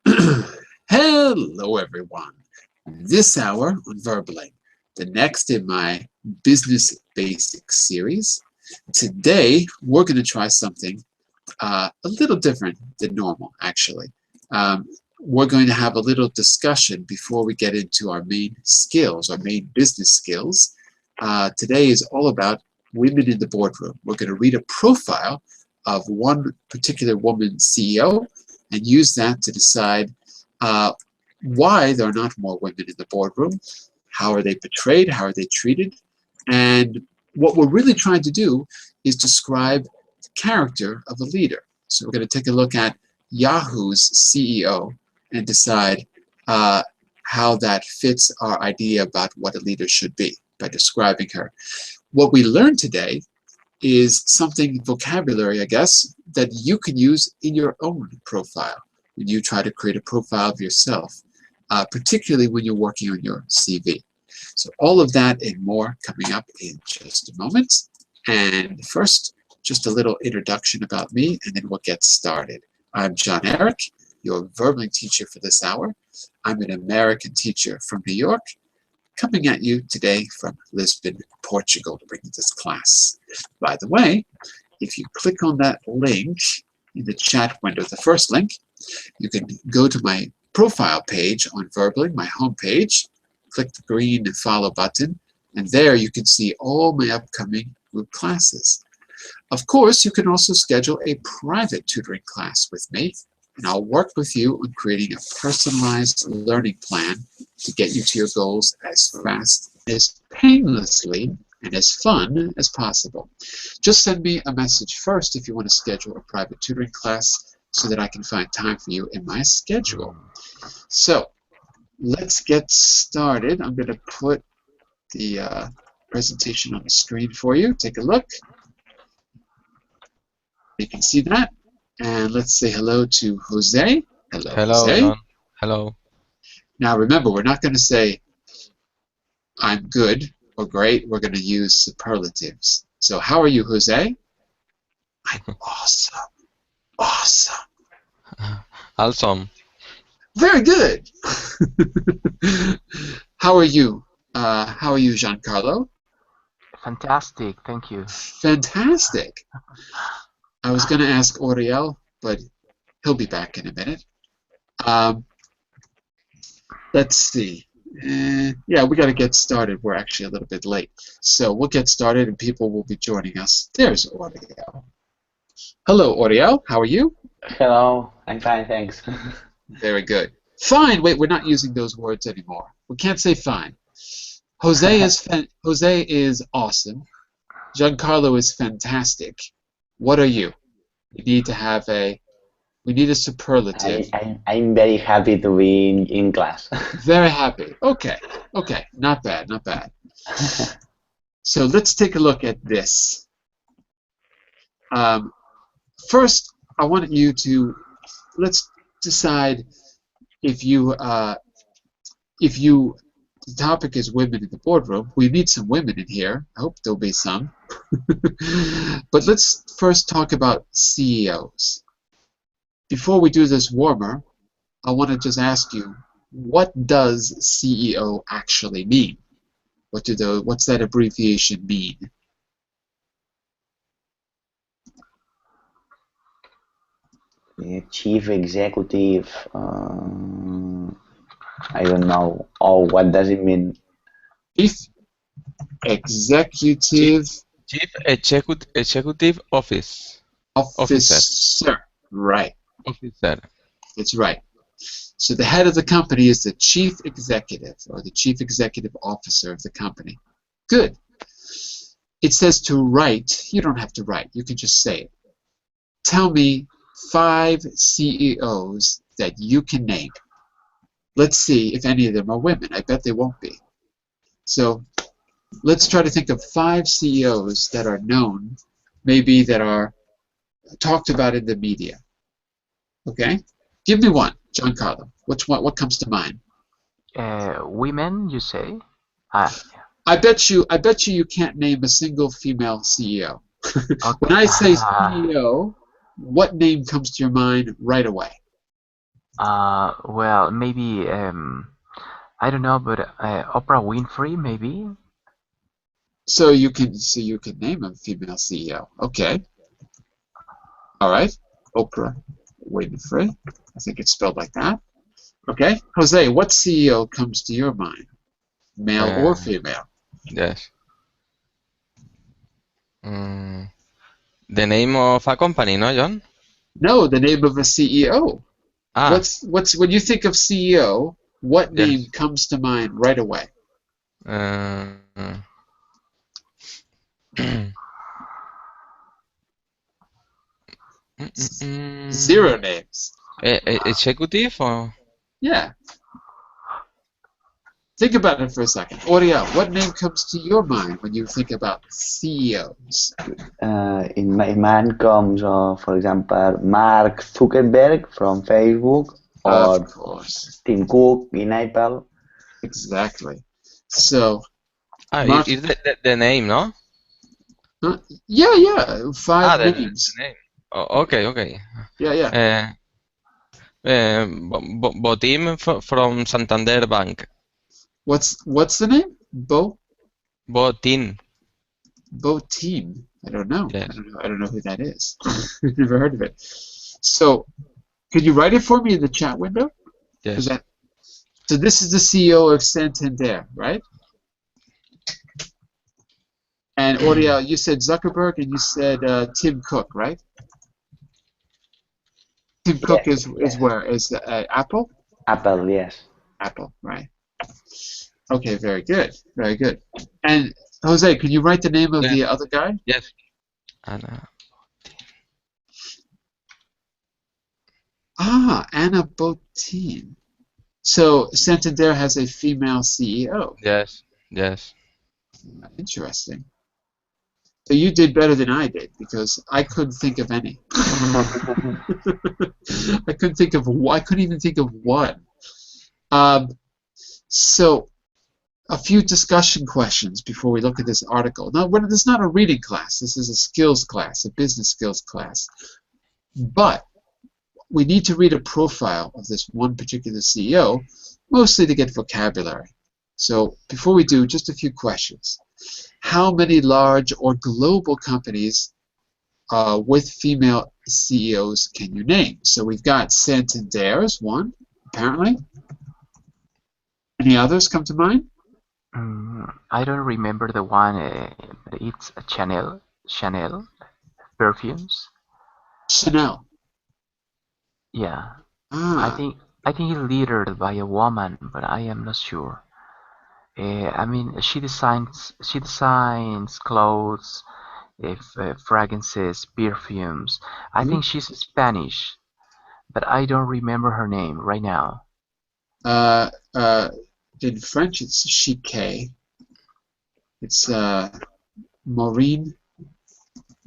Hello, everyone. This hour on Verbling, the next in my Business Basics series. Today, we're going to try something a little different than normal, actually. Um, we're going to have a little discussion before we get into our main skills, our main business skills. Today is all about women in the boardroom. We're going to read a profile of one particular woman CEO and use that to decide uh, why there are not more women in the boardroom, how are they portrayed, how are they treated, and what we're really trying to do is describe the character of a leader. So we're going to take a look at Yahoo's CEO and decide how that fits our idea about what a leader should be by describing her. What we learned today is something, vocabulary, I guess, that you can use in your own profile when you try to create a profile of yourself, particularly when you're working on your CV. So all of that and more coming up in just a moment. And first, just a little introduction about me, and then we'll get started. I'm John Eric, your verbling teacher for this hour. I'm an American teacher from New York, coming at you today from Lisbon, Portugal, to bring you this class. By the way, if you click on that link in the chat window, the first link, you can go to my profile page on Verbling, my homepage, click the green follow button, and there you can see all my upcoming group classes. Of course, you can also schedule a private tutoring class with me, and I'll work with you on creating a personalized learning plan to get you to your goals as fast, as painlessly, and as fun as possible. Just send me a message first if you want to schedule a private tutoring class so that I can find time for you in my schedule. So let's get started. I'm going to put the presentation on the screen for you. Take a look. You can see that. And let's say hello to Jose. Hello, Hello, Jose. John. Hello. Now remember, we're not going to say I'm good or great. We're going to use superlatives. So how are you, Jose? I'm awesome. Awesome. Awesome. Very good. How are you? How are you, Giancarlo? Fantastic, thank you. Fantastic. I was going to ask Oriel, but he'll be back in a minute. Let's see. Yeah, we got to get started. We're actually a little bit late. So we'll get started and people will be joining us. There's Oriel. Hello, Oriel. How are you? Hello, I'm fine, thanks. Very good. Fine. Wait, we're not using those words anymore. We can't say fine. Jose is awesome. Giancarlo is fantastic. What are you? We need a superlative. I'm very happy to be in class. Very happy. Okay. Okay. Not bad. Not bad. So let's take a look at this. First, I want you to let's decide if the topic is women in the boardroom. We need some women in here. I hope there'll be some. But let's first talk about CEOs. Before we do this warmer, I want to just ask you, what does CEO actually mean? What's that abbreviation mean? Chief Executive, I don't know. Oh, what does it mean? Chief Executive Chief Executive Office. Officer. Right. Officer. That's right. So the head of the company is the chief executive or the chief executive officer of the company. Good. It says to write. You don't have to write. You can just say it. Tell me 5 CEOs that you can name. Let's see if any of them are women. I bet they won't be. So let's try to think of 5 CEOs that are known, maybe that are talked about in the media. Okay? Give me one, Giancarlo. What comes to mind? Women, you say? I bet you can't name a single female CEO. When I say CEO, what name comes to your mind right away? Well, maybe I don't know, but Oprah Winfrey, maybe. So you can name a female CEO. Okay. All right. Oprah Winfrey. I think it's spelled like that. Okay. Jose, what CEO comes to your mind? Male or Uh, female? yes. Mm, the name of a company, no, John? No, the name of a CEO. Ah, What's when you think of CEO, what name yes. comes to mind right away? Uh, Zero names. executive or Yeah. Think about it for a second. Oriel, what name comes to your mind when you think about CEOs? In my mind comes, for example, Mark Zuckerberg from Facebook Of or course. Tim Cook in Apple. Exactly. So, it Mark, is the name, no? yeah, Ah, five the names. name. Oh, okay, okay. Yeah. Uh, Botim from Santander Bank. What's the name? Botin. Team. I don't know. Yes, I don't know who that is. Never heard of it. So, could you write it for me in the chat window? Is yes. that so? This is the CEO of Santander, right? And Oriel, you said Zuckerberg, and you said Tim Cook, right? Tim Cook Yes, is yes. where is Apple? Apple, yes. Apple, right? Okay, very good, very good. And Jose, can you write the name of Yes, the other guy? yes. Anna. Anna Botín. So Santander has a female CEO. Yes, yes. Interesting. So you did better than I did because I couldn't think of any. I couldn't think of. I couldn't even think of one. Um, so a few discussion questions before we look at this article. Now, this is not a reading class. This is a skills class, a business skills class. But we need to read a profile of this one particular CEO, mostly to get vocabulary. So before we do, just a few questions. How many large or global companies with female CEOs can you name? So we've got Santander is one, apparently. Any others come to mind? I don't remember the one, but it's a Chanel perfumes. Chanel. Yeah, I Ah, think I think it's leadered by a woman, but I am not sure. I mean, she designs clothes, fragrances, perfumes. I mhm. think she's Spanish, but I don't remember her name right now. uh, uh, in French it's chic. It's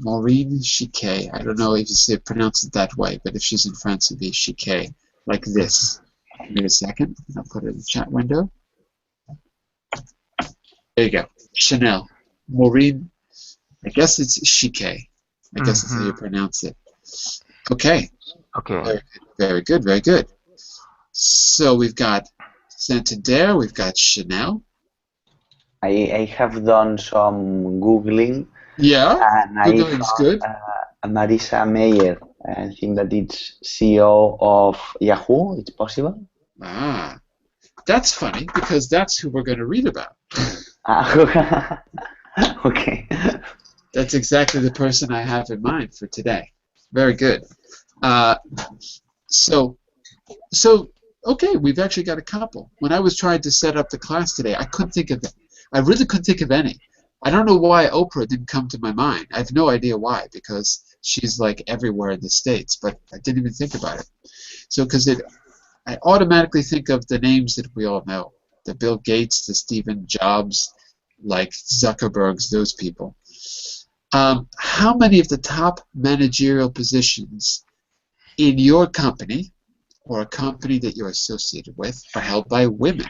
Maureen Chiquet. I don't know if you say pronounce it that way, but if she's in France, it'd be Chiquet, like this. Give me a second. I'll put it in the chat window. There you go. Chanel. Maureen. I guess it's Chiquet. I guess that's how you Hmm. pronounce it. Okay. Okay. Very good. Very good. Very good. So we've got Santander. We've got Chanel. I have done some Googling Yeah. and I Googling's found good. Marisa Mayer. I think that it's CEO of Yahoo. It's possible. Ah, that's funny because that's who we're going to read about. Ah, okay. That's exactly the person I have in mind for today. Very good. Uh, so, okay, we've actually got a couple. When I was trying to set up the class today, I couldn't think of it. I really couldn't think of any. I don't know why Oprah didn't come to my mind. I have no idea why, because she's like everywhere in the States, but I didn't even think about it. So, I automatically think of the names that we all know, the Bill Gates, the Stephen Jobs, like Zuckerbergs, those people. How many of the top managerial positions in your company or a company that you're associated with are held by women?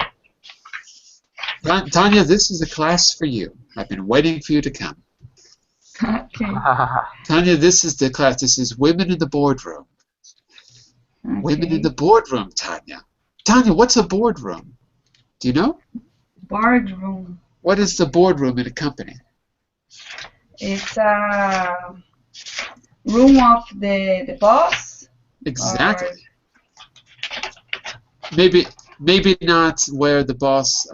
Tanya, this is a class for you. I've been waiting for you to come. Okay. Tanya, this is the class. This is Women in the Boardroom. Women in the Okay. boardroom, Tanya. Tanya, what's a boardroom? Do you know? Boardroom. What is the boardroom in a company? It's a room of the boss, or Exactly. Maybe not where the boss,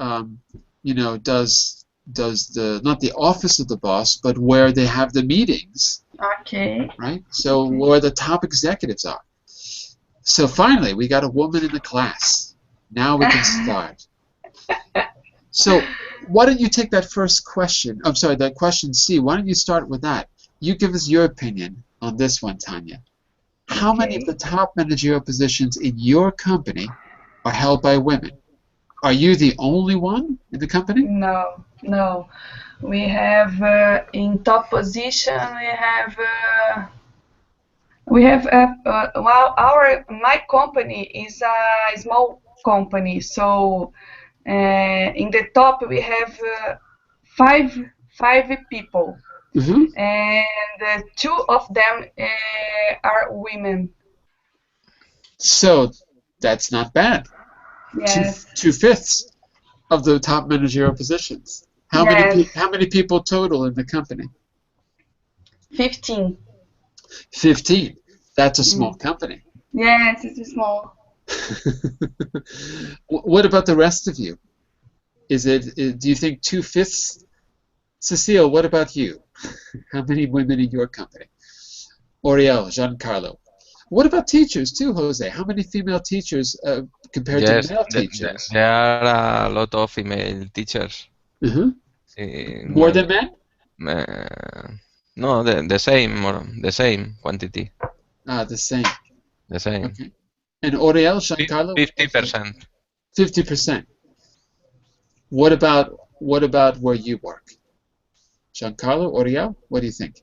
does the not the office of the boss, but where they have the meetings, okay. right? So Okay. where the top executives are. So finally, we got a woman in the class. Now we can start. So why don't you take that first question? I'm sorry, that question C. Why don't you start with that? You give us your opinion on this one, Tanya. How many of Okay. the top managerial positions in your company are held by women? Are you the only one in the company? No, no. We have in top position. Well, my company is a small company, so in the top we have five five people, Mm-hmm. and two of them are women. So that's not bad. Two Yes, two fifths of the top managerial positions. yes, How many people total in the company? 15. 15. That's a small Mm. company. Yes, it's small. What about the rest of you? Do you think 2/5? Cecile, what about you? How many women in your company? Oriel, Giancarlo. What about teachers too, Jose? How many female teachers compared to Yes, male teachers? there are a lot of female teachers. Hmm. In More my, than men? no, the same or the same quantity, Ah, the same. the same. Okay. And Oriel, Giancarlo, Fifty percent. 50%. What about where you work? Giancarlo, Oriel, what do you think?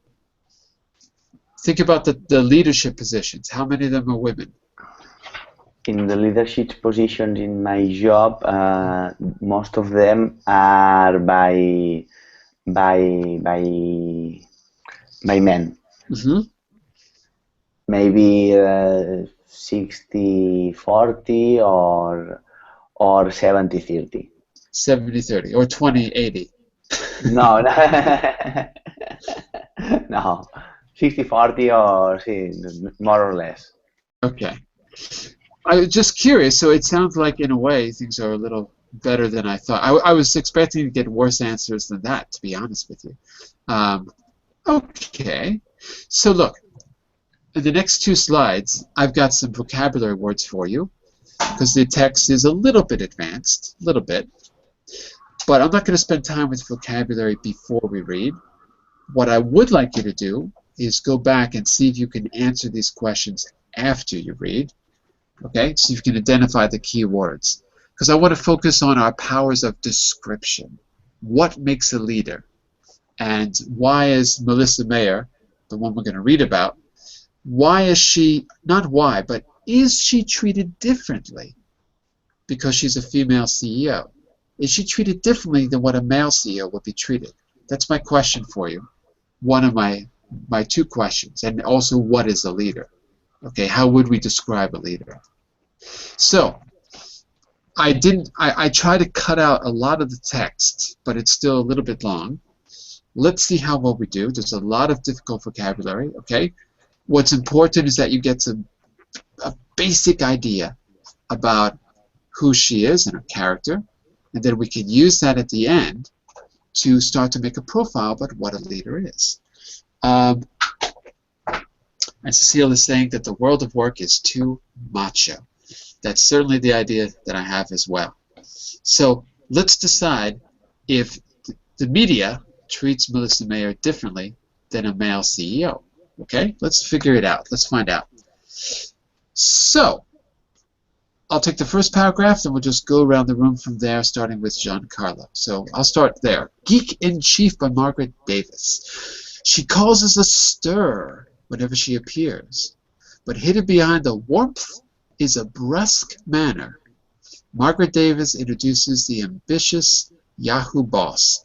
Think about the leadership positions. How many of them are women? In the leadership positions in my job, most of them are by by by men. Hmm. Maybe 60-40 or 70-30. 70/30 or 20/80. No, no, 60-40 or see, more or less. Okay. I was just curious. So it sounds like, in a way, things are a little better than I thought. I was expecting to get worse answers than that, to be honest with you. Um, okay. So look, in the next two slides, I've got some vocabulary words for you because the text is a little bit advanced, a little bit. But I'm not going to spend time with vocabulary before we read. What I would like you to do is go back and see if you can answer these questions after you read. Okay, so you can identify the key words. Because I want to focus on our powers of description. What makes a leader? And why is Melissa Mayer, the one we're going to read about, why is she, not why, but is she treated differently because she's a female CEO? Is she treated differently than what a male CEO would be treated? That's my question for you. One of my two questions. And also, what is a leader? Okay, how would we describe a leader? So, I try to cut out a lot of the text, but it's still a little bit long. Let's see how well we do. There's a lot of difficult vocabulary, okay? What's important is that you get a basic idea about who she is and her character, and then we can use that at the end to start to make a profile about what a leader is. And Cecile is saying that the world of work is too macho. That's certainly the idea that I have as well. So let's decide if the media treats Melissa Mayer differently than a male CEO. Okay, let's figure it out. Let's find out. So I'll take the first paragraph, and we'll just go around the room from there, starting with Giancarlo. So I'll start there. Geek in Chief by Margaret Davis. She causes a stir whenever she appears, but hidden behind the warmth is a brusque manner. Margaret Davis introduces the ambitious Yahoo boss,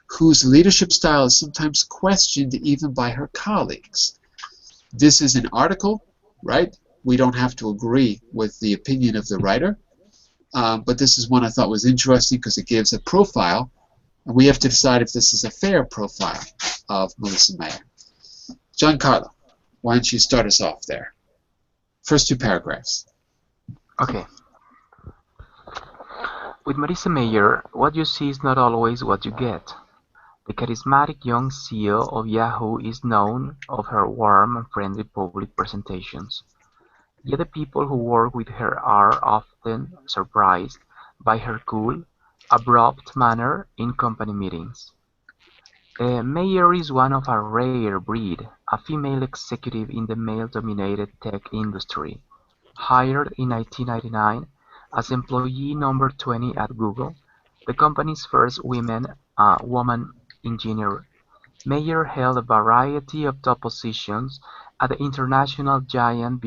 whose leadership style is sometimes questioned even by her colleagues. This is an article, right, we don't have to agree with the opinion of the writer, but this is one I thought was interesting because it gives a profile, and we have to decide if this is a fair profile of Melissa Mayer. Giancarlo, why don't you start us off there? First two paragraphs. Okay. With Marissa Mayer, what you see is not always what you get. The charismatic young CEO of Yahoo is known of her warm and friendly public presentations. Yet the people who work with her are often surprised by her cool, abrupt manner in company meetings. Mayer is one of a rare breed, a female executive in the male-dominated tech industry. Hired in 1999 as employee number 20 at Google, the company's first woman engineer, Mayer held a variety of top positions at the international giant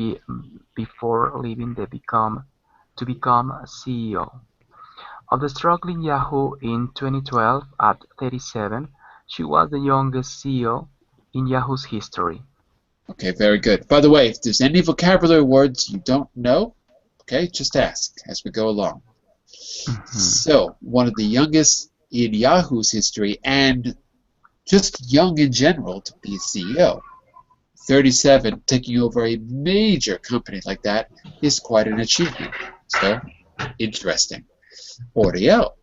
before leaving to become CEO. Of the struggling Yahoo in 2012 at 37, she was the youngest CEO in Yahoo's history. Okay, very good. By the way, if there's any vocabulary words you don't know, okay, just ask as we go along. So, one of the youngest in Yahoo's history, and just young in general to be a CEO. 37, taking over a major company like that is quite an achievement. So, interesting. Oriel,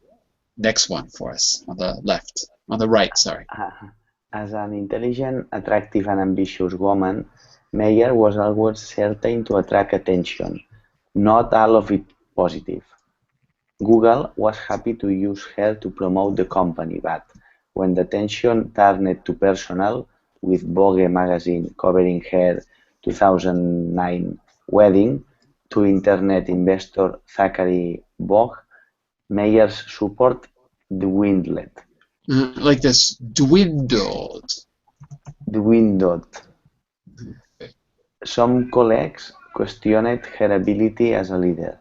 next one for us on the left, on the right, sorry. As an intelligent, attractive, and ambitious woman, Mayer was always certain to attract attention, not all of it positive. Google was happy to use her to promote the company, but when the attention turned to personal, with Vogue magazine covering her 2009 wedding, to internet investor Zachary Vogue, Mayer's support dwindled. Like this, dwindled. Some colleagues questioned her ability as a leader.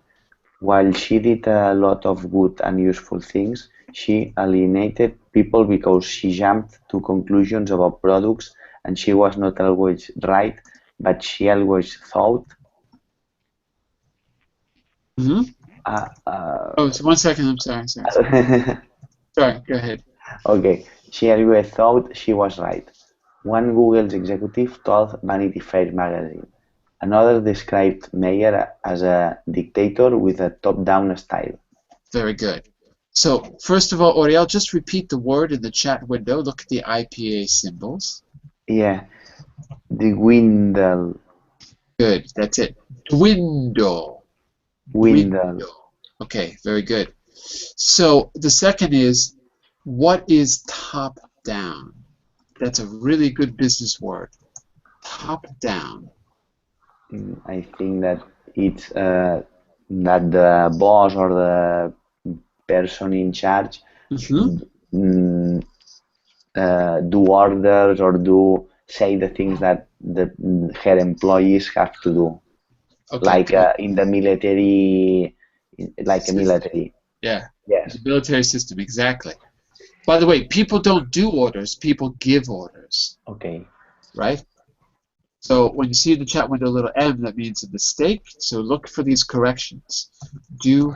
While she did a lot of good and useful things, she alienated people because she jumped to conclusions about products and she was not always right, but she always thought. Oh, so 1 second, I'm sorry. Sorry, go ahead. Okay, she always thought she was right. One Google's executive told Vanity Fair magazine. Another described Mayer as a dictator with a top-down style. Very good. So, first of all, Oriel, just repeat the word in the chat window. Look at the IPA symbols. Yeah, dwindle. Good, that's it. Dwindle. Okay, very good. So, the second is, what is top-down? That's a really good business word. Top-down. I think that it's that the boss or the person in charge do orders or say the things that her employees have to do. Okay, like in the military, like a military. Yeah. Yes. The military system, exactly. By the way, people don't do orders, people give orders. Okay. Right? So when you see in the chat window a little m, that means a mistake. So look for these corrections. Do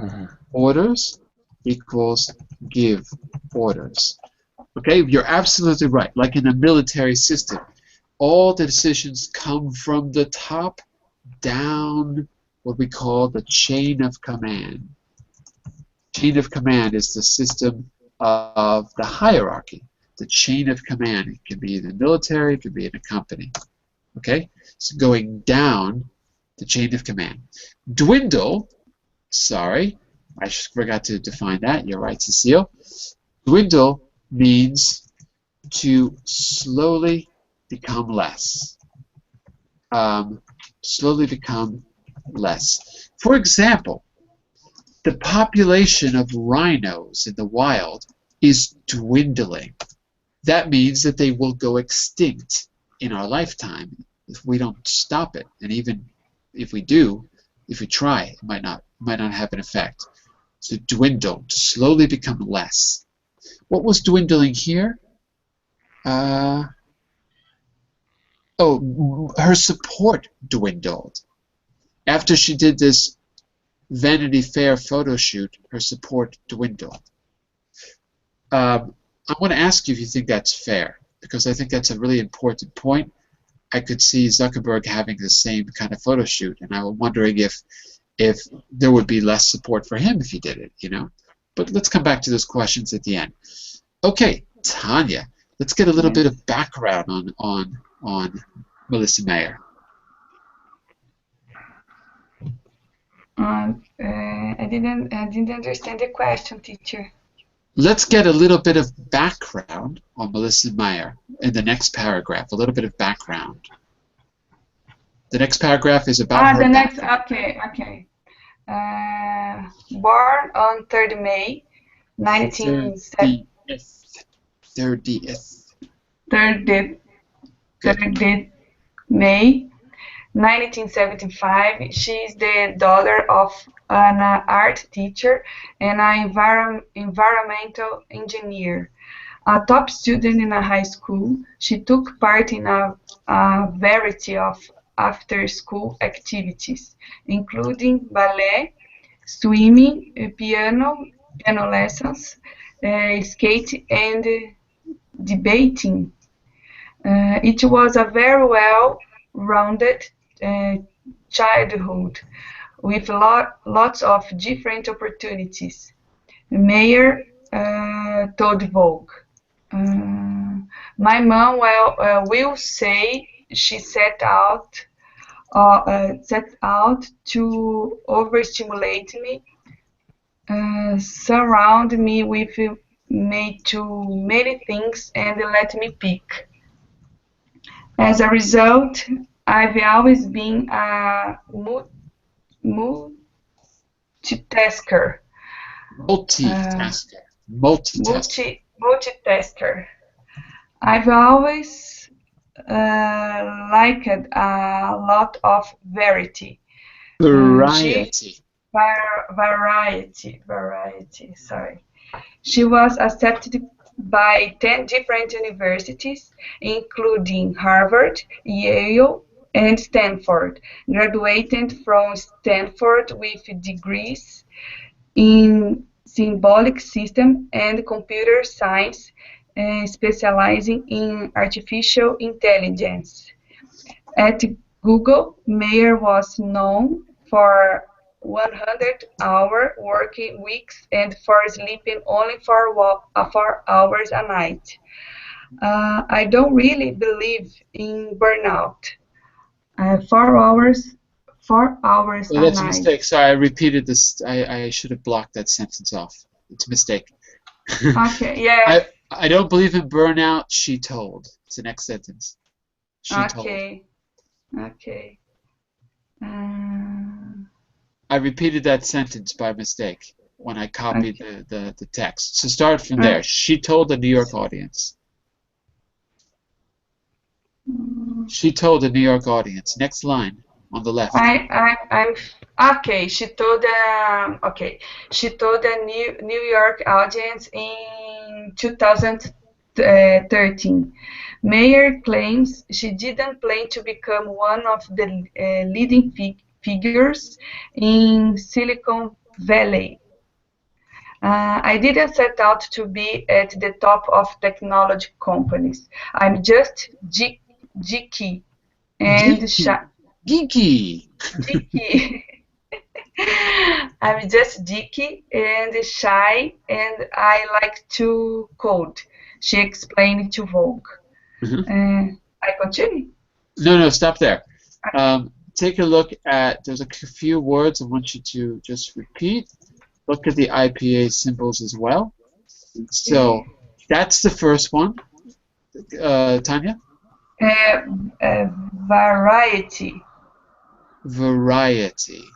orders equals give orders. Okay, you're absolutely right. Like in a military system, all the decisions come from the top down, what we call the chain of command. Chain of command is the system of the hierarchy. The chain of command. It can be in the military, it can be in a company. Okay? So going down the chain of command. Dwindle, sorry, I forgot to define that. You're right, Cecile. Dwindle means to slowly become less. Slowly become less. For example, the population of rhinos in the wild is dwindling. That means that they will go extinct in our lifetime if we don't stop it. And even if we do, if we try, it might not have an effect. So dwindle, to slowly become less. What was dwindling here? Her support dwindled. After she did this Vanity Fair photo shoot, her support dwindled. I want to ask you if you think that's fair, because I think that's a really important point. I could see Zuckerberg having the same kind of photo shoot, and I'm wondering if there would be less support for him if he did it, you know. But let's come back to those questions at the end. Okay, Tanya, let's get a little bit of background on Melissa Mayer. I didn't understand the question, teacher. Let's get a little bit of background on Melissa Mayer in the next paragraph. A little bit of background. The next paragraph is about her. The next. Okay. Born on 3rd May, 1970. 3rd May, 1975. She is the daughter of an art teacher and an environmental engineer. A top student in a high school, she took part in a variety of after-school activities, including ballet, swimming, piano lessons, skate, and debating. It was a very well-rounded childhood with lots of different opportunities. Mayer told Vogue. My mom will say she set out to overstimulate me, surround me with too many things, and let me pick. As a result, I've always been a multitasker. Multitasker. I've always liked a lot of variety. Sorry. She was accepted by 10 different universities, including Harvard, Yale, and Stanford. Graduated from Stanford with degrees in symbolic system and computer science, specializing in artificial intelligence. At Google, Mayer was known for 100-hour working weeks and for sleeping only for 4 hours a night. I don't really believe in burnout. 4 hours a night. That's a mistake. Sorry, I repeated this. I should have blocked that sentence off. It's a mistake. Okay, yeah. I don't believe in burnout, she told. It's the next sentence. She told. Okay. I repeated that sentence by mistake when I copied the text. So start from there. She told the New York audience. She told the New York audience. Next line on the left. She told the New York audience in 2013. Mayer claims she didn't plan to become one of the leading figures in Silicon Valley. I didn't set out to be at the top of technology companies. I'm just geeky and shy. Geeky. I'm just geeky and shy, and I like to code, she explained to Vogue. I continue? No, stop there. Take a look at, there's a few words I want you to just repeat. Look at the IPA symbols as well. So that's the first one. Tanya? Variety.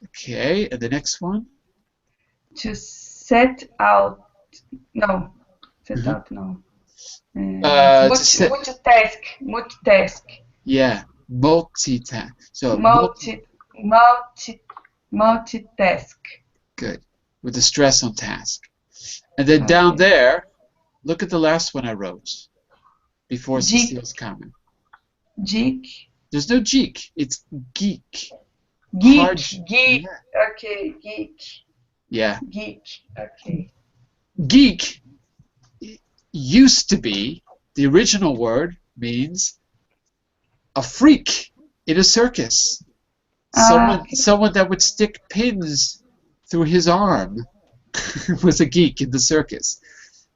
Okay, and the next one? To set out. No. Multitask. Yeah, multitask. So multitask. Good. With the stress on task. And then down there, look at the last one I wrote before Cecile's comment. Geek There's no geek. It's geek. Geek, Hard. geek. Yeah. Okay, geek, Yeah. geek. Okay. Geek used to be, the original word means a freak in a circus. Someone that would stick pins through his arm was a geek in the circus.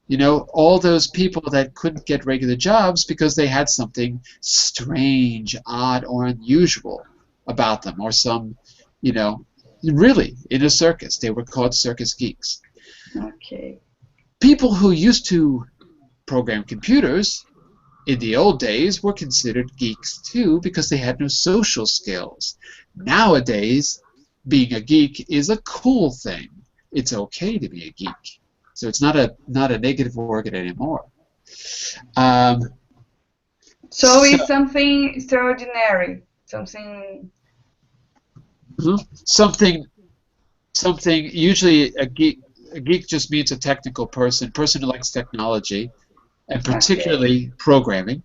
You know, all those people that couldn't get regular jobs because they had something strange, odd, or unusual about them, or some, you know, really, in a circus, they were called circus geeks. Okay. People who used to program computers in the old days were considered geeks too because they had no social skills. Nowadays, being a geek is a cool thing. It's okay to be a geek. So it's not a negative word anymore. So it's something extraordinary, something. Something usually a geek just means a technical person who likes technology and particularly programming.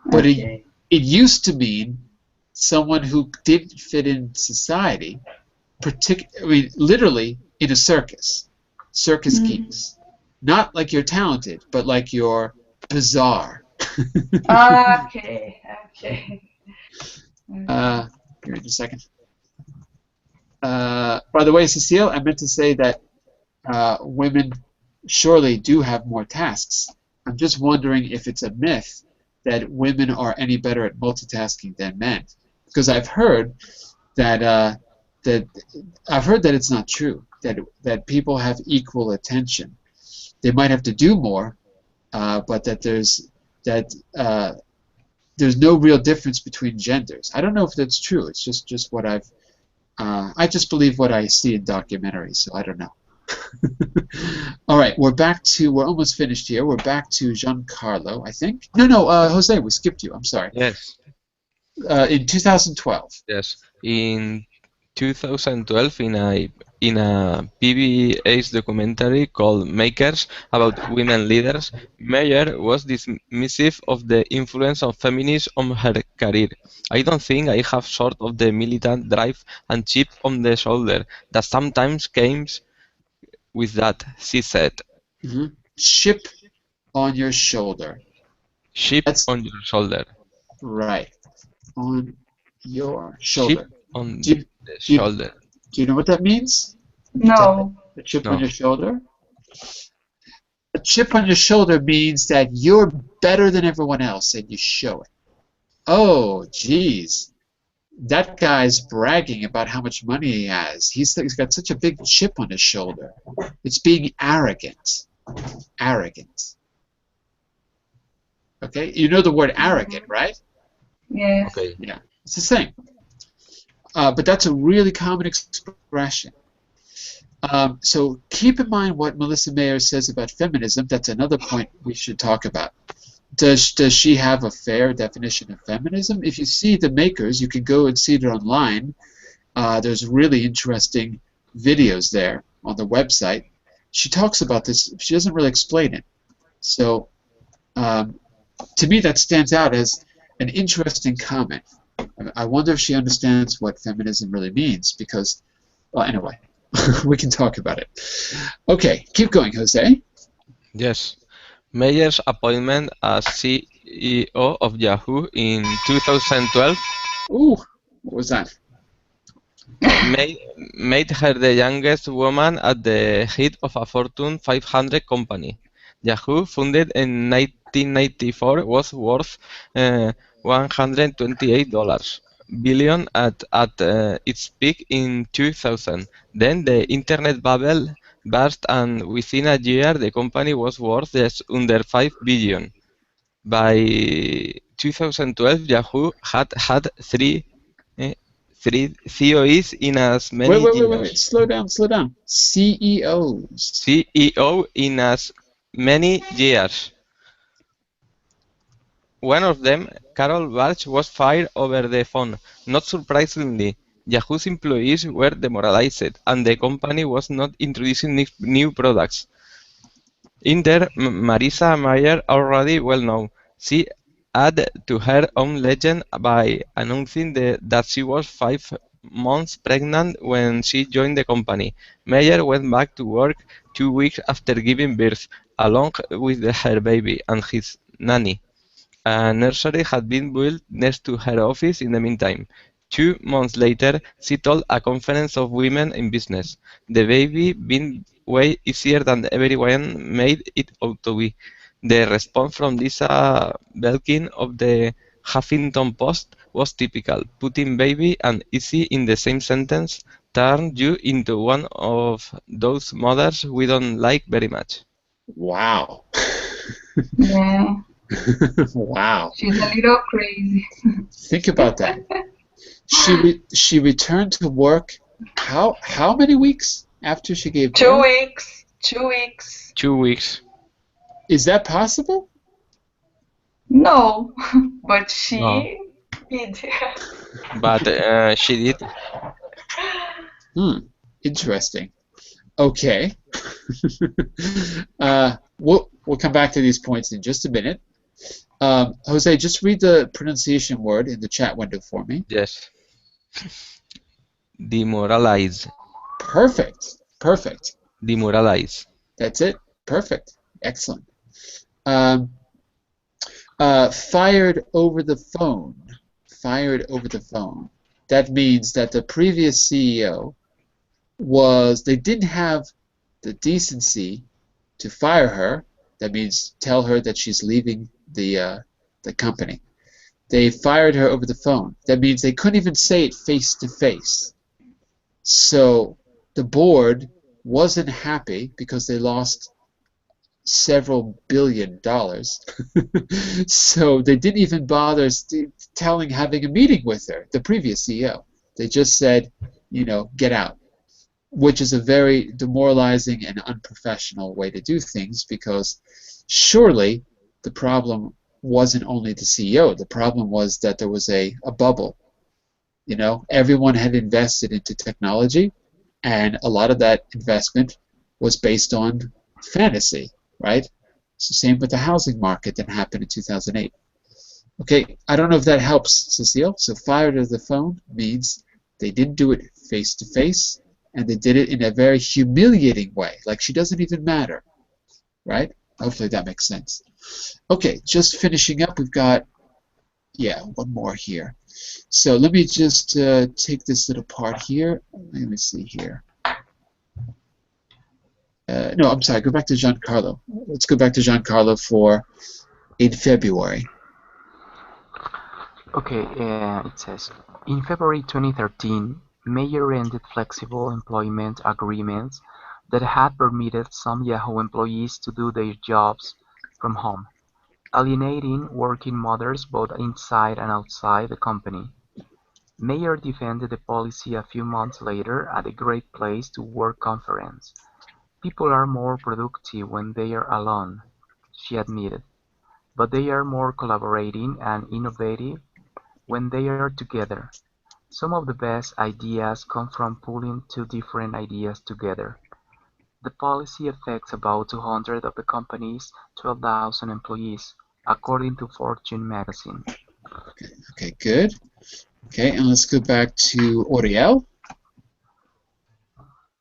But Okay. it used to mean someone who didn't fit in society, literally in a circus. Circus geeks. Not like you're talented, but like you're bizarre. Okay. Okay. Give me just a second. By the way, Cecile, I meant to say that women surely do have more tasks. I'm just wondering if it's a myth that women are any better at multitasking than men, because I've heard that it's not true. That people have equal attention. They might have to do more, but that there's no real difference between genders. I don't know if that's true. It's just what I just believe what I see in documentaries, so I don't know. All right, we're almost finished here. We're back to Giancarlo, I think. No, Jose, we skipped you. I'm sorry. Yes. In 2012. Yes. In 2012, in a PBS documentary called Makers about women leaders, Meyer was dismissive of the influence of feminism on her career. I don't think I have sort of the militant drive and chip on the shoulder that sometimes comes with that, she said. Chip on your shoulder. Chip on your shoulder. Right. On your shoulder. Chip on the shoulder. Do you know what that means? No. A chip on your shoulder? A chip on your shoulder means that you're better than everyone else and you show it. Oh, geez. That guy's bragging about how much money he has. He's got such a big chip on his shoulder. It's being arrogant. Arrogant. Okay? You know the word arrogant, right? Yes. Okay. Yeah. It's the same. But that's a really common expression. So keep in mind what Melissa Mayer says about feminism. That's another point we should talk about. Does she have a fair definition of feminism? If you see the makers, you can go and see it online. There's really interesting videos there on the website. She talks about this. She doesn't really explain it. So to me, that stands out as an interesting comment. I wonder if she understands what feminism really means because, well, anyway, we can talk about it. Okay, keep going, Jose. Yes. Mayer's appointment as CEO of Yahoo in 2012 what was that? made her the youngest woman at the head of a Fortune 500 company. Yahoo, founded in 1994, was worth $128 billion at its peak in 2000. Then the internet bubble burst, and within a year, the company was worth just under $5 billion. By 2012, Yahoo had three CEOs in as many years. Wait. Slow down. CEOs. CEO in as many years. One of them, Carol Bartsch, was fired over the phone. Not surprisingly, Yahoo's employees were demoralized, and the company was not introducing new products. In there, Marissa Mayer, already well known, she add to her own legend by announcing that she was 5 months pregnant when she joined the company. Meyer went back to work 2 weeks after giving birth, along with her baby and his nanny. A nursery had been built next to her office in the meantime. 2 months later, she told a conference of women in business, "The baby been way easier than everyone made it out to be." The response from Lisa Belkin of the Huffington Post was typical. Putting baby and easy in the same sentence turned you into one of those mothers we don't like very much. Wow. Yeah, Wow. she's a little crazy. Think about that. She returned to work how many weeks after she gave 2 weeks. birth? 2 weeks. 2 weeks. Is that possible? No, but No. she did. But she did. Interesting. Okay. We'll come back to these points in just a minute. Jose, just read the pronunciation word in the chat window for me. Yes. Demoralize. Perfect. Perfect. Demoralize. That's it. Perfect. Excellent. Fired over the phone. Fired over the phone. That means that the previous CEO they didn't have the decency to fire her. That means tell her that she's leaving the company. They fired her over the phone. That means they couldn't even say it face to face. So the board wasn't happy because they lost several $billions. So they didn't even bother having a meeting with her, the previous CEO. They just said, get out, which is a very demoralizing and unprofessional way to do things, because surely the problem wasn't only the CEO. The problem was that there was a bubble. Everyone had invested into technology, and a lot of that investment was based on fantasy, right? It's the same with the housing market that happened in 2008. Okay, I don't know if that helps, Cecile. So fired over the phone means they didn't do it face to face, and they did it in a very humiliating way, like she doesn't even matter, right? Hopefully that makes sense. Okay, just finishing up, we've got, one more here. So let me just take this little part here. Let me see here. No, I'm sorry, go back to Giancarlo. Let's go back to Giancarlo for in February. Okay, it says, in February 2013, Mayer ended flexible employment agreements that had permitted some Yahoo employees to do their jobs from home, alienating working mothers both inside and outside the company. Mayer defended the policy a few months later at the Great Place to Work conference. People are more productive when they are alone, she admitted, but they are more collaborating and innovative when they are together. Some of the best ideas come from pulling two different ideas together. The policy affects about 200 of the company's 12,000 employees, according to Fortune magazine. Okay, good. Okay, and let's go back to Oriel.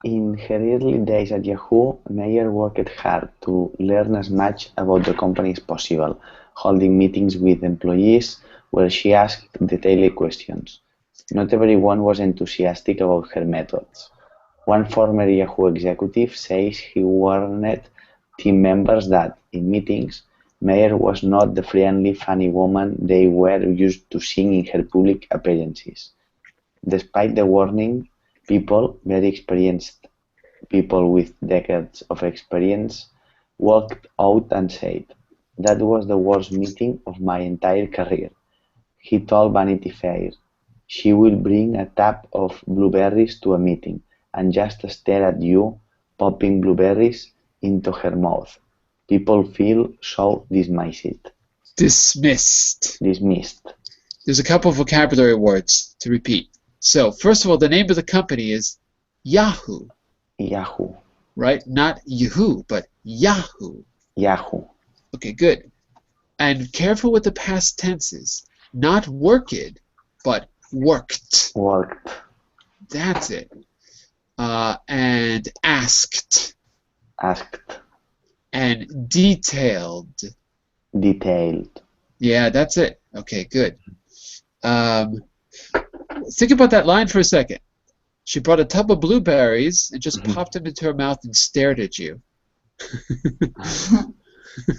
In her early days at Yahoo, Meyer worked hard to learn as much about the company as possible, holding meetings with employees where she asked detailed questions. Not everyone was enthusiastic about her methods. One former Yahoo executive says he warned team members that, in meetings, Meyer was not the friendly, funny woman they were used to seeing in her public appearances. Despite the warning, very experienced people with decades of experience, walked out and said, "That was the worst meeting of my entire career." He told Vanity Fair, "She will bring a tub of blueberries to a meeting and just stare at you popping blueberries into her mouth. People feel so dismissed." Dismissed. There's a couple of vocabulary words to repeat. So, first of all, the name of the company is Yahoo. Yahoo. Right? Not Yahoo, but Yahoo. Yahoo. Okay, good. And careful with the past tenses. Not worked, but worked. Worked. That's it. And asked. Asked. And detailed. Detailed. Yeah, that's it. Okay, good. Think about that line for a second. She brought a tub of blueberries and just popped them into her mouth and stared at you.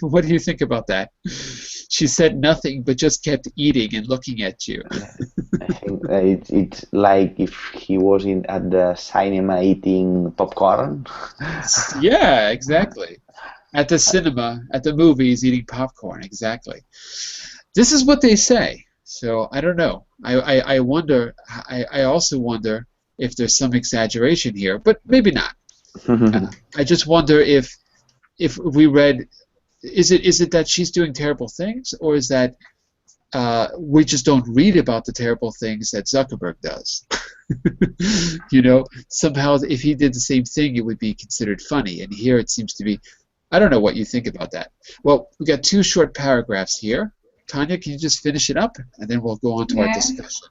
What do you think about that? She said nothing but just kept eating and looking at you. I think it's like if he was at the cinema eating popcorn. Yeah, exactly. At the cinema, at the movies, eating popcorn. Exactly. This is what they say. So I don't know. I wonder. I also wonder if there's some exaggeration here, but maybe not. I just wonder if we read, is it that she's doing terrible things, or is that we just don't read about the terrible things that Zuckerberg does? You know, somehow if he did the same thing, it would be considered funny, and here it seems to be. I don't know what you think about that. Well, we got 2 short paragraphs here. Tanya, can you just finish it up, and then we'll go on to our discussion.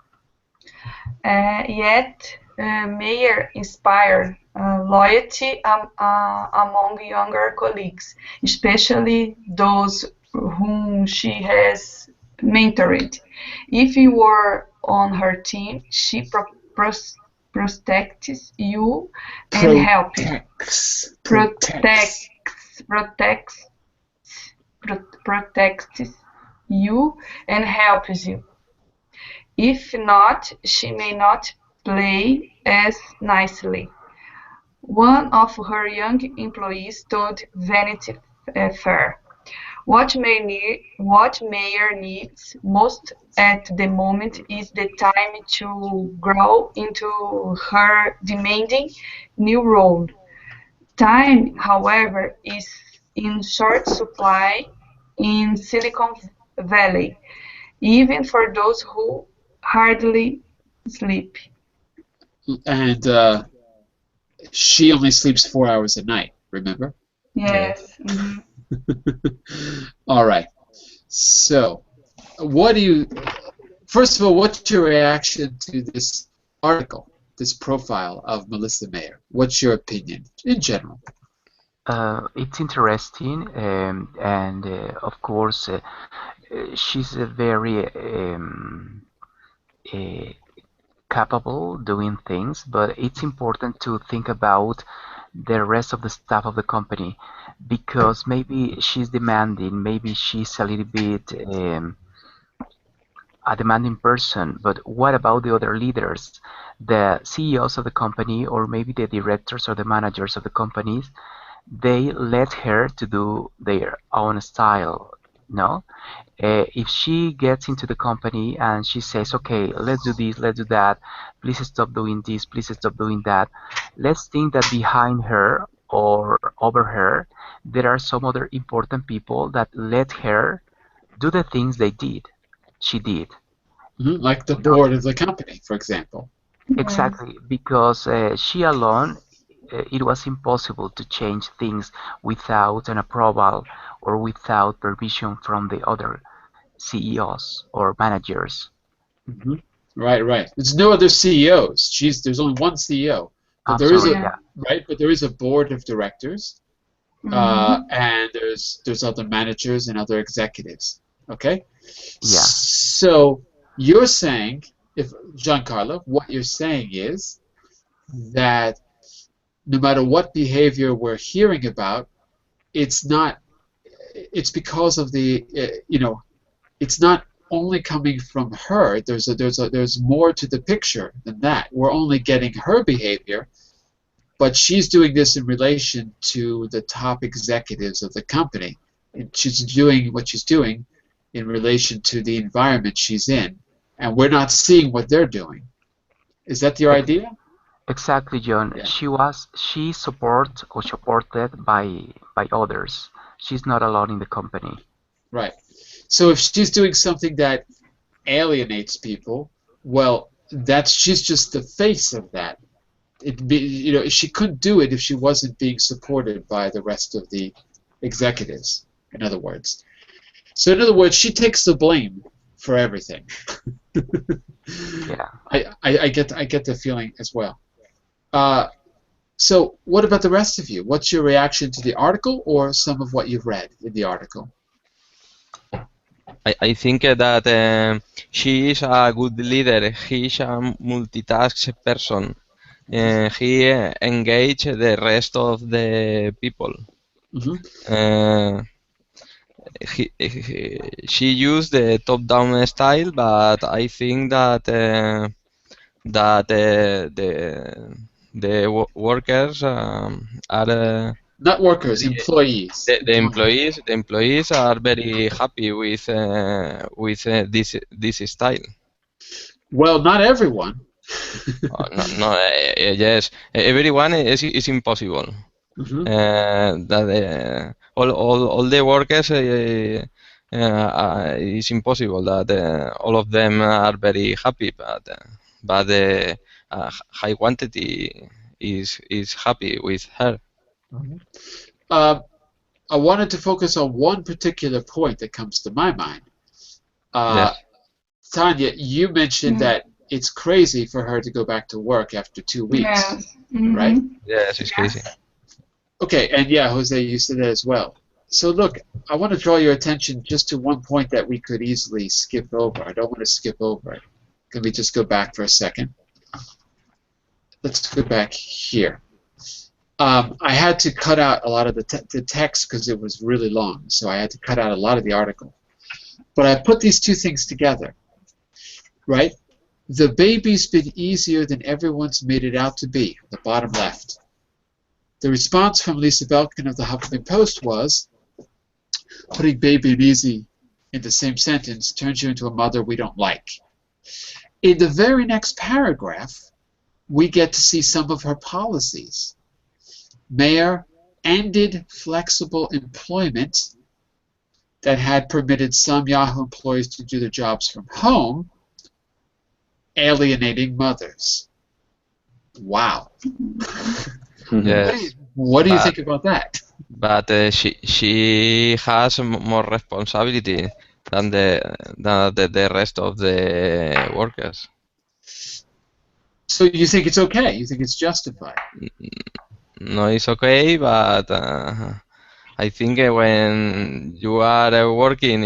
Yet, Mayer inspired loyalty among younger colleagues, especially those whom she has mentored. If you were on her team, she protects you and helps you. Protects you and helps you. If not, she may not play as nicely. One of her young employees told Vanity Fair, what Mayer needs most at the moment is the time to grow into her demanding new role. Time, however, is in short supply in Silicon Valley, even for those who hardly sleep. And she only sleeps 4 hours a night, remember? Yes. Mm-hmm. All right. So, first of all, what's your reaction to this article, this profile of Melissa Mayer? What's your opinion in general? It's interesting, and of course, she's very capable doing things, but it's important to think about the rest of the staff of the company, because maybe she's demanding, maybe she's a little bit a demanding person, but what about the other leaders, the CEOs of the company, or maybe the directors or the managers of the companies? They let her to do their own style, no? If she gets into the company and she says, okay, let's do this, let's do that, please stop doing this, please stop doing that, let's think that behind her or over her, there are some other important people that let her do the things she did. Like the board of the company, for example. Exactly, because she alone, it was impossible to change things without an approval or without permission from the other CEOs or managers. Right. There's no other CEOs. There's only one CEO, but there is But there is a board of directors, and there's other managers and other executives. Okay. Yeah. So you're saying, if Giancarlo, what you're saying is that no matter what behavior we're hearing about, it's because of the it's not only coming from her. There's more to the picture than that. We're only getting her behavior, but she's doing this in relation to the top executives of the company, and she's doing what she's doing in relation to the environment she's in, and we're not seeing what they're doing. Is that your idea? Exactly, John. Yeah. She supported by others. She's not alone in the company. Right. So if she's doing something that alienates people, well, she's just the face of that. She couldn't do it if she wasn't being supported by the rest of the executives, in other words. So in other words, she takes the blame for everything. Yeah. I get the feeling as well. So what about the rest of you? What's your reaction to the article or some of what you've read in the article? I think that she is a good leader. He is a multitask person. He engage the rest of the people. Mm-hmm. Uh, she used the top-down style, but I think that the workers are Not workers, employees. the employees are very happy with this style. Well, not everyone. No, no, yes, everyone is impossible. Mm-hmm. That all the workers is impossible that all of them are very happy, but the high quantity is happy with her. Uh, I wanted to focus on one particular point that comes to my mind. Yes, Tanya, you mentioned that it's crazy for her to go back to work after 2 weeks, Yes. right? yes, it's crazy. Okay, and yeah, Jose, you said that as well. So look, I want to draw your attention just to one point that we could easily skip over. I don't want to skip over it. Can we just go back for a second? Let's go back here. I had to cut out a lot of the text because it was really long, so I had to cut out a lot of the article. But I put these two things together, right? The baby's been easier than everyone's made it out to be, the bottom left. The response from Lisa Belkin of the Huffington Post was, putting baby and easy in the same sentence turns you into a mother we don't like. In the very next paragraph, we get to see some of her policies. Mayor ended flexible employment that had permitted some Yahoo employees to do their jobs from home, alienating mothers. Wow. Yes, What do you but think about that? but she has more responsibility than the rest of the workers. So you think it's okay? You think it's justified? No, it's okay, but I think when you are working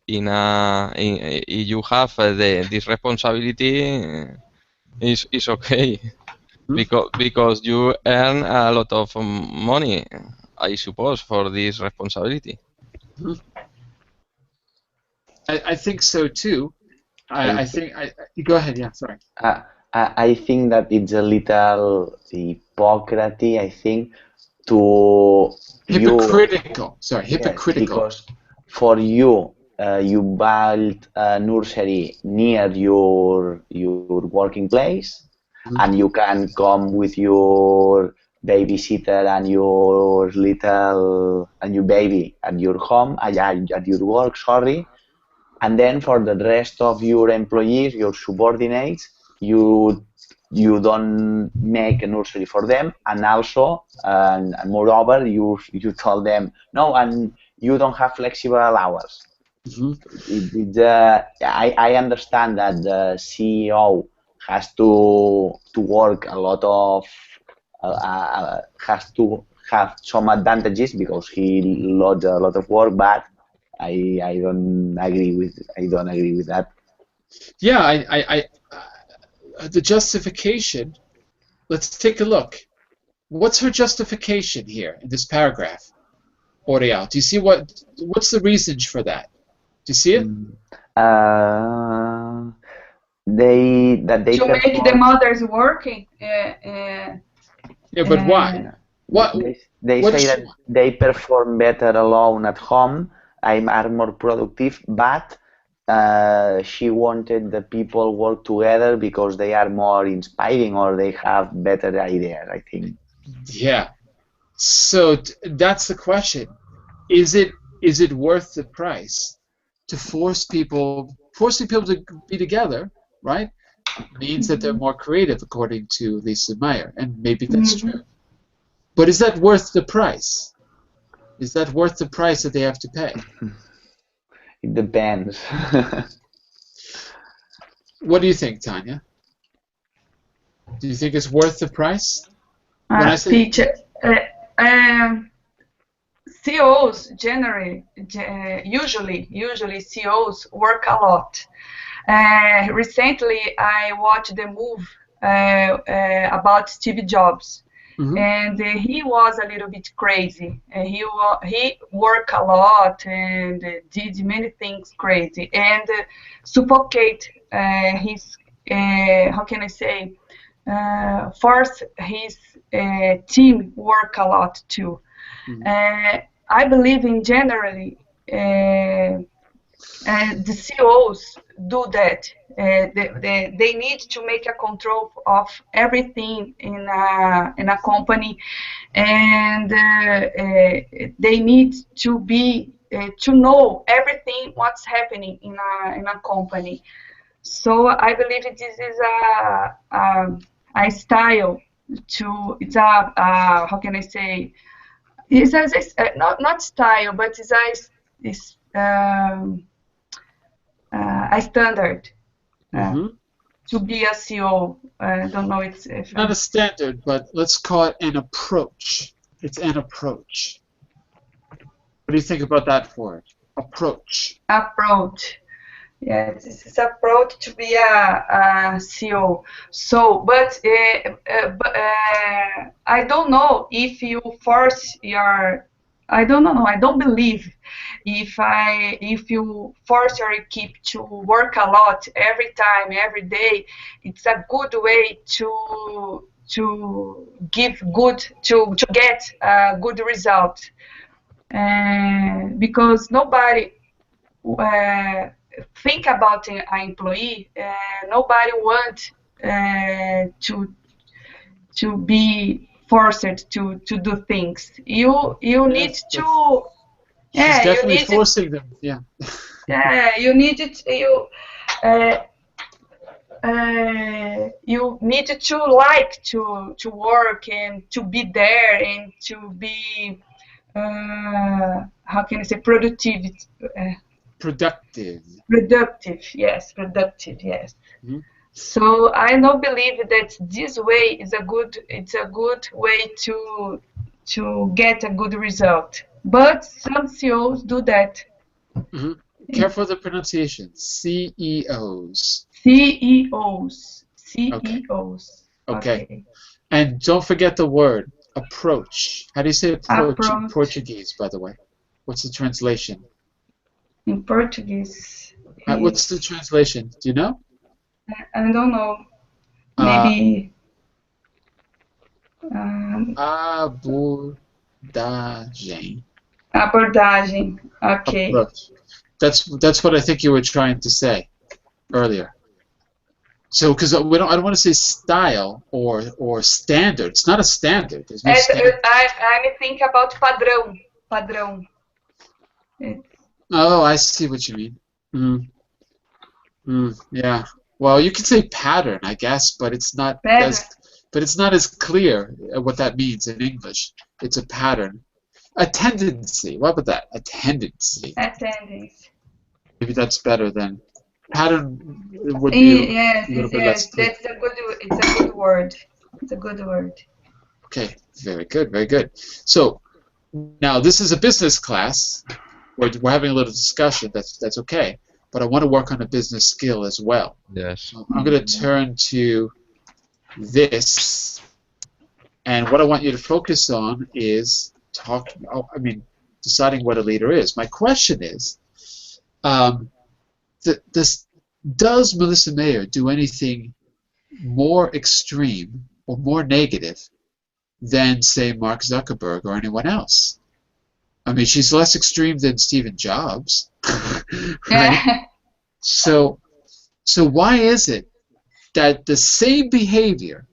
you have this responsibility, is okay because you earn a lot of money, I suppose, for this responsibility. I think so too. I think you go ahead. Yeah, sorry. I think that it's a little hypocrisy, I think, to Hypocritical. Sorry, yes, hypocritical. because for you, you build a nursery near your working place, and you can come with your babysitter and your baby at your home, at your work, sorry. And then for the rest of your employees, your subordinates, you don't make a nursery for them, and also, and moreover, you tell them no, and you don't have flexible hours. I understand that the CEO has to work a lot of has to have some advantages because he loads a lot of work, but I don't agree with that. Yeah, the justification. Let's take a look. What's her justification here in this paragraph, Oriel? Do you see what's the reasons for that? Do you see it? They To make the mothers working. Yeah, but why? What? They what say is that they perform better alone at home. Are more productive, but she wanted the people work together because they are more inspiring or they have better ideas, I think. Yeah. So that's the question. Is it worth the price to forcing people to be together, right? Means that they're more creative, according to Lisa Meyer, and maybe that's true. But is that worth the price? Is that worth the price that they have to pay? It depends. What do you think, Tanya? Do you think it's worth the price? When I say Teacher, CEOs generally, usually CEOs work a lot. Recently, I watched the movie about Steve Jobs, and he was a little bit crazy. He worked a lot and did many things crazy and suffocate his how can I say force his team work a lot too. I believe in generally the CEOs do that. They need to make a control of everything in a company, and they need to be to know everything what's happening in a company. So I believe this is a style to it's a how can I say it's not style but it's a standard to be a CEO. I don't know if not a standard, but let's call it an approach. It's an approach. What do you think about that word? Approach. Approach. Yes, this is approach to be a CEO. So, but I don't know if you force your. I don't know. I don't believe if you force your keep to work a lot every time, every day, it's a good way to give good to get a good result. Because nobody think about an employee. Nobody wants to be forced to do things. You need to. She's Yeah, definitely forcing them. Yeah. Yeah, you need it. You need to like to work and to be there and to be how can I say productive. Productive. Yes, productive, yes. So I don't believe that this way is it's a good way to get a good result. But some CEOs do that. Careful the pronunciation. CEOs. CEOs. Okay. And don't forget the word approach. How do you say approach in Portuguese, by the way? What's the translation? In Portuguese. What's the translation? Do you know? I don't know. Maybe. Abordagem. Abordagem. Okay. Approach. That's what I think you were trying to say earlier. So, because I don't want to say style or standard. It's not a standard. There's no standard. I think about padrão. Padrão. Oh, I see what you mean. Yeah. Well, you could say pattern, I guess, but it's not as clear what that means in English. It's a pattern. A tendency. What about that? A tendency. A tendency. Maybe that's better than pattern. Would be yes, a little bit less clear. It's a good word. It's a good word. Okay. Very good. Very good. So now this is a business class. We're having a little discussion. That's okay. But I want to work on a business skill as well. Yes. So I'm going to turn to this, and what I want you to focus on is deciding what a leader is. My question is, does Melissa Mayer do anything more extreme or more negative than, say, Mark Zuckerberg or anyone else? I mean, she's less extreme than Steve Jobs, right? So why is it that the same behavior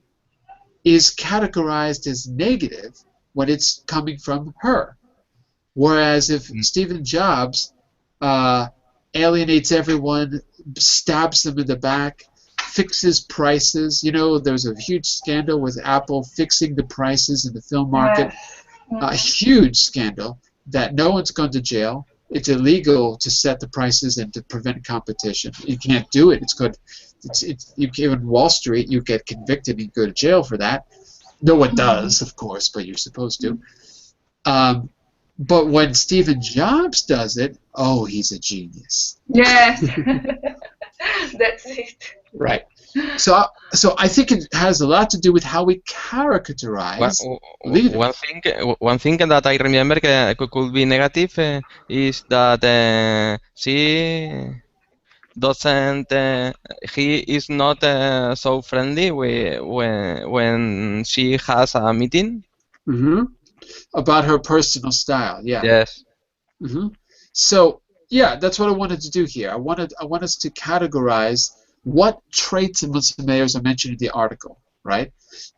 is categorized as negative when it's coming from her? Whereas if Steve Jobs alienates everyone, stabs them in the back, fixes prices, there's a huge scandal with Apple fixing the prices in the film market, a huge scandal that no one's gone to jail, it's illegal to set the prices and to prevent competition. You can't do it. It's good. You in Wall Street, you get convicted and you go to jail for that. No one does, of course, but you're supposed to. But when Stephen Jobs does it, oh, he's a genius. Yes. That's it. Right. So I think it has a lot to do with how we characterize leaders. One thing that I remember could be negative is that she doesn't. He is not so friendly when she has a meeting. About her personal style, yeah. Yes. So yeah, that's what I wanted to do here. I want us to categorize what traits in Muslim mayors are mentioned in the article, right?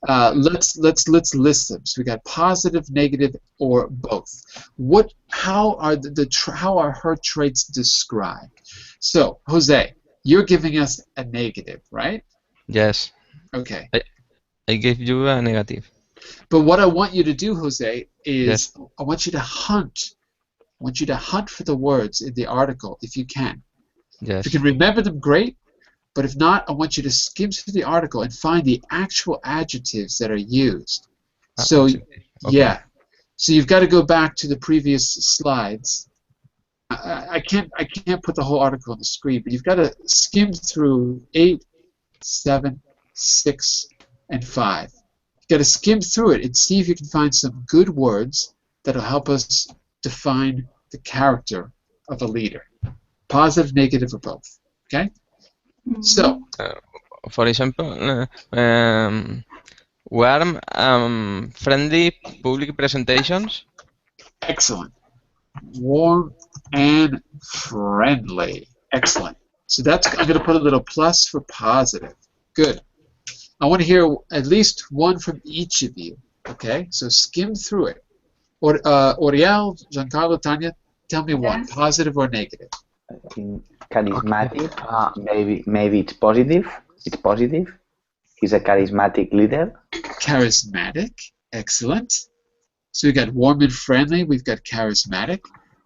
Let's list them. So we got positive, negative, or both. How are her traits described? So Jose, you're giving us a negative, right? Yes. Okay. I gave you a negative. But what I want you to do, Jose, is Yes. I want you to hunt. I want you to hunt for the words in the article if you can. Yes. If you can remember them, great. But if not, I want you to skim through the article and find the actual adjectives that are used. So, Okay. yeah. So you've got to go back to the previous slides. I can't put the whole article on the screen, but you've got to skim through 8, 7, 6, and 5. You've got to skim through it and see if you can find some good words that will help us define the character of a leader. Positive, negative, or both. Okay? So, for example, warm, friendly public presentations. excellent. Warm and friendly. Excellent. So I'm going to put a little plus for positive. Good. I want to hear at least one from each of you. Okay? So skim through it. Oriel, Giancarlo, Tanya, tell me one, positive or negative. I think charismatic. Maybe it's positive. It's positive. He's a charismatic leader. Charismatic. Excellent. So we got warm and friendly. We've got charismatic.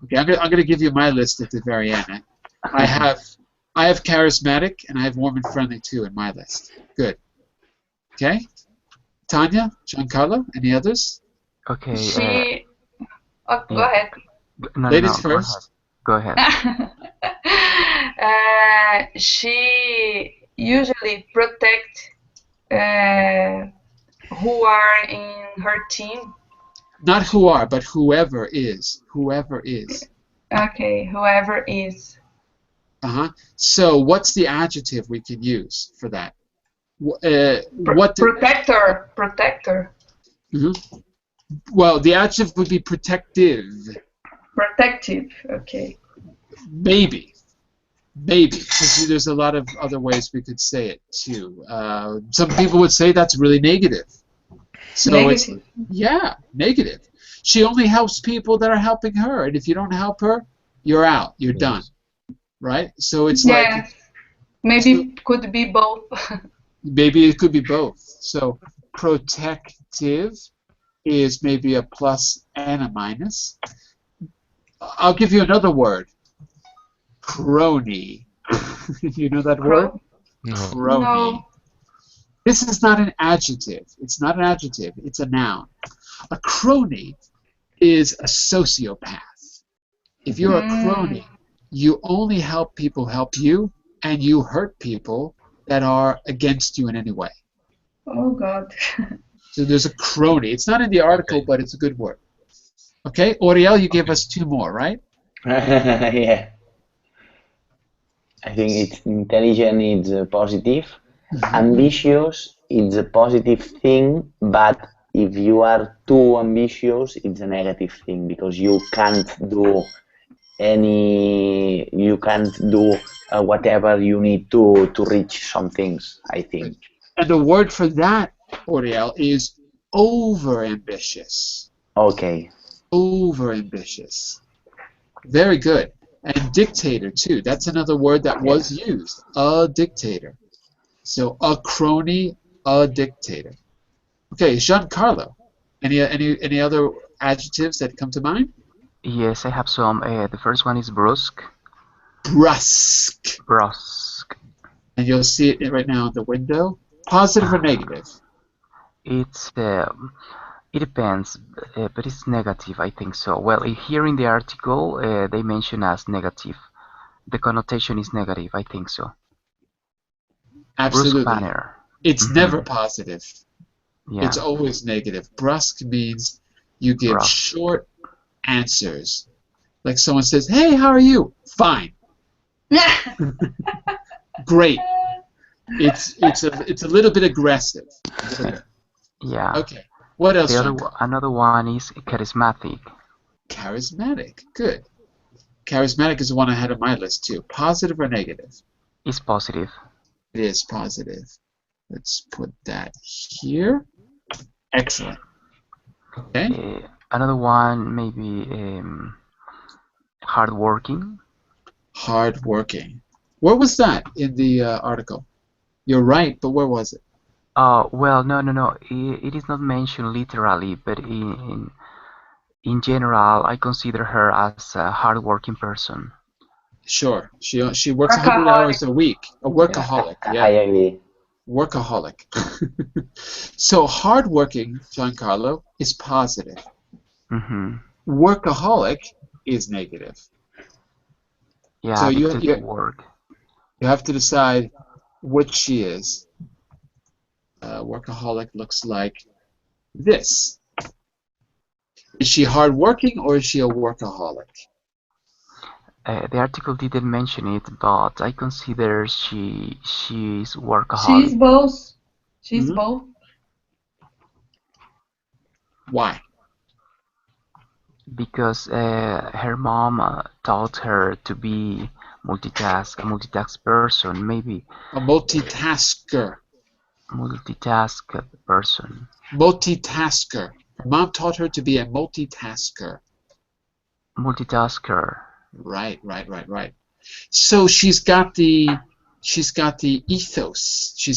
Okay, I'm going to give you my list at the very end. I have charismatic and I have warm and friendly too in my list. Good. Okay. Tanya, Giancarlo, any others? Okay. Go ahead. Ladies first. Go ahead. She usually protect who are in her team. Not who are, but whoever is. Whoever is. Okay, whoever is. So what's the adjective we can use for that? Protector. Protector. Well, the adjective would be protective. Protective, okay. Maybe, because there's a lot of other ways we could say it too. Some people would say that's really negative. So negative. Negative. She only helps people that are helping her, and if you don't help her, you're out. You're done. Right? So it's like maybe it could be both. Maybe it could be both. So protective is maybe a plus and a minus. I'll give you another word. Crony. You know that word? No. Crony. No. This is not an adjective. It's not an adjective. It's a noun. A crony is a sociopath. If you're a crony, you only help people help you, and you hurt people that are against you in any way. Oh, God. So there's a crony. It's not in the article, but it's a good word. Okay, Oriel, you gave us two more, right? Yeah. I think it's intelligent, it's positive. Ambitious, it's a positive thing, but if you are too ambitious, it's a negative thing because you can't do whatever you need to reach some things, I think. And the word for that, Oriel, is over-ambitious. Okay. Over-ambitious. Very good. And dictator, too. That's another word that was used. A dictator. So a crony, a dictator. Okay, Giancarlo. Any other adjectives that come to mind? Yes, I have some. The first one is brusque. Brusque. Brusque. And you'll see it right now in the window. Positive or negative? It's it depends, but it's negative, I think so. Well, here in the article, they mention as negative. The connotation is negative, I think so. Brusque Absolutely. manner. It's Mm-hmm. never positive. Yeah, It's always negative. Brusque means you give brusque. short answers. Like someone says, "Hey, how are you?" Fine. Great. It's a little bit aggressive. It's okay. Yeah. Okay. What else, The other Giancarlo? another one is charismatic. Charismatic. Good. Charismatic is the one I had on my list too. Positive or negative? Is positive. It is positive. Let's put that here. Excellent. Okay. Another one maybe hardworking. Hardworking. Where was that in the article? You're right, but where was it? Well, no. It is not mentioned literally, but in general, I consider her as a hardworking person. Sure. She works 100 Workaholic. hours a week. A Yeah, workaholic. I Yeah. agree. Workaholic. So hardworking, Giancarlo, is positive. Mm-hmm. Workaholic is negative. So Yeah, addicted to work. you have to decide which she is. Workaholic looks like this. Is she hardworking or is she a workaholic? The article didn't mention it, but I consider she's She's workaholic both. She's Mhm. both. Why? because her mom taught her to be a multitask person, maybe A multitasker. multitask person. Multitasker. Her mom taught her to be a multitasker. Multitasker. Right. So she's got the ethos. She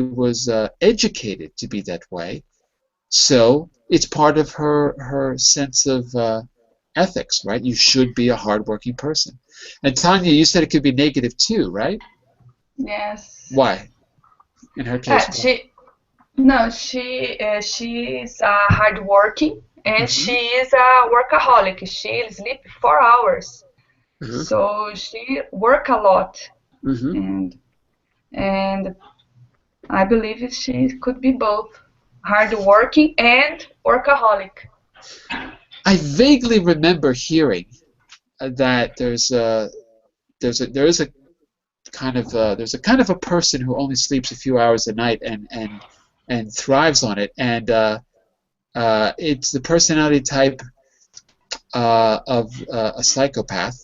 was educated to be that way. So it's part of her sense of ethics, right? You should be a hardworking person. And Tanya, you said it could be negative too, right? Yes. Why? In her case, why? She is hardworking and Mm-hmm. she is a workaholic. She sleep 4 hours, Mm-hmm. so she work a lot, Mm-hmm. and I believe she could be both hardworking and workaholic. I vaguely remember hearing that there's a person who only sleeps a few hours a night and thrives on it, and it's the personality type of a psychopath.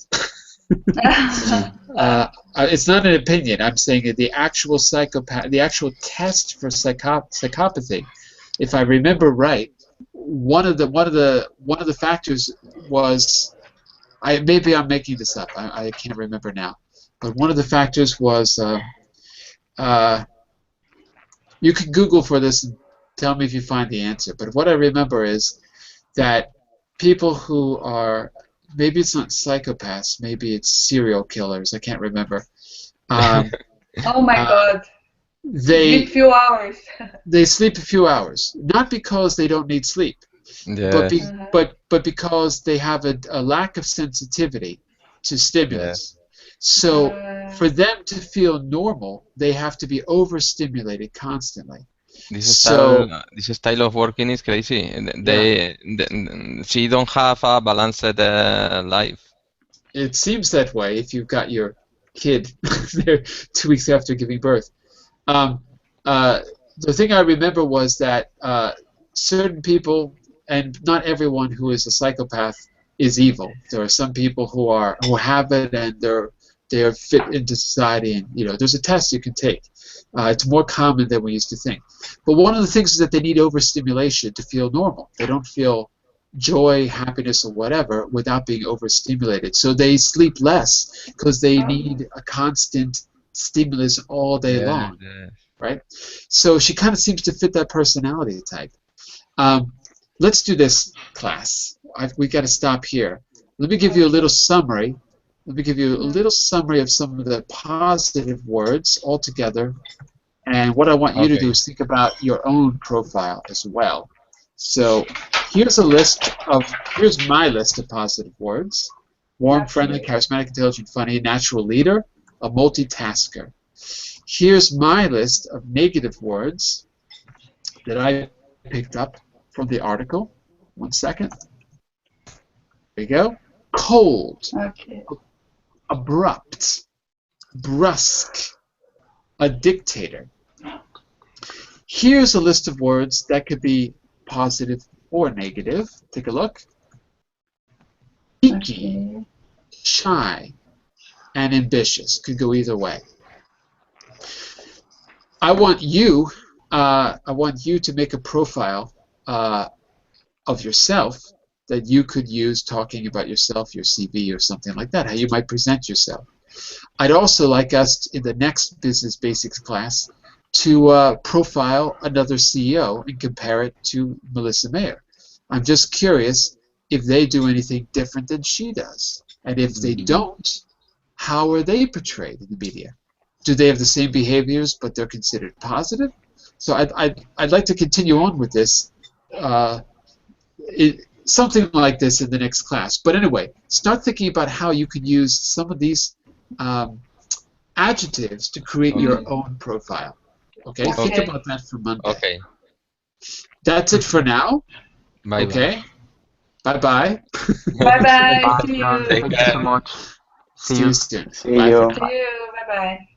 It's not an opinion. I'm saying that the actual psychopath, the actual test for psychopathy, if I remember right, one of the factors was, maybe I'm making this up. I can't remember now, but one of the factors was uh, you can Google for this and tell me if you find the answer. But what I remember is that people who are, maybe it's not psychopaths, maybe it's serial killers. I can't remember. Um, Oh my uh, God, sleep they few hours. they sleep a few hours, not because they don't need sleep, but Yes, but because they have a lack of sensitivity to yes. stimulus. So Uh, for them to feel normal, they have to be overstimulated constantly. This So style, this style of working is crazy. yeah, She don't have a balanced life. it seems that way if you've got your kid there 2 weeks after giving birth. Um, uh, the thing I remember was that certain people, and not everyone who is a psychopath is evil. There are some people who have it and they are fit into society, and there's a test you can take. It's more common than we used to think. But one of the things is that they need overstimulation to feel normal. They don't feel joy, happiness, or whatever without being overstimulated. So they sleep less because they need a constant stimulus all day Yes, long, yes. right? So she kind of seems to fit that personality type. Um, let's do this, class. We got to stop here. Let me give you a little summary. Let me give you a little summary of some of the positive words altogether. And what I want you to do Okay. is think about your own profile as well. So here's my list of positive words. Warm, friendly, charismatic, intelligent, funny, natural leader, a multitasker. Here's my list of negative words that I picked up from the article. 1 second. There you go. Cold, Okay. abrupt, brusque, a dictator. Here's a list of words that could be positive or negative. Take a look. Cheeky, Okay. shy, and ambitious. Could go either way. I want you to make a profile of yourself that you could use talking about yourself, your CV, or something like that, how you might present yourself. I'd also like us in the next Business Basics class to profile another CEO and compare it to Melissa Mayer. I'm just curious if they do anything different than she does. And if they don't, how are they portrayed in the media? Do they have the same behaviors, but they're considered positive? So I'd like to continue on with this, something like this in the next class. But anyway, start thinking about how you can use some of these adjectives to create your Okay. own profile. Okay, think Okay. about that for Monday. Okay. That's it for now. Bye bye. Okay, bye-bye. Bye-bye. Bye, See John. you. Take Thank you so care. much. See See you. you soon. See Bye for you. now. See you. Bye-bye.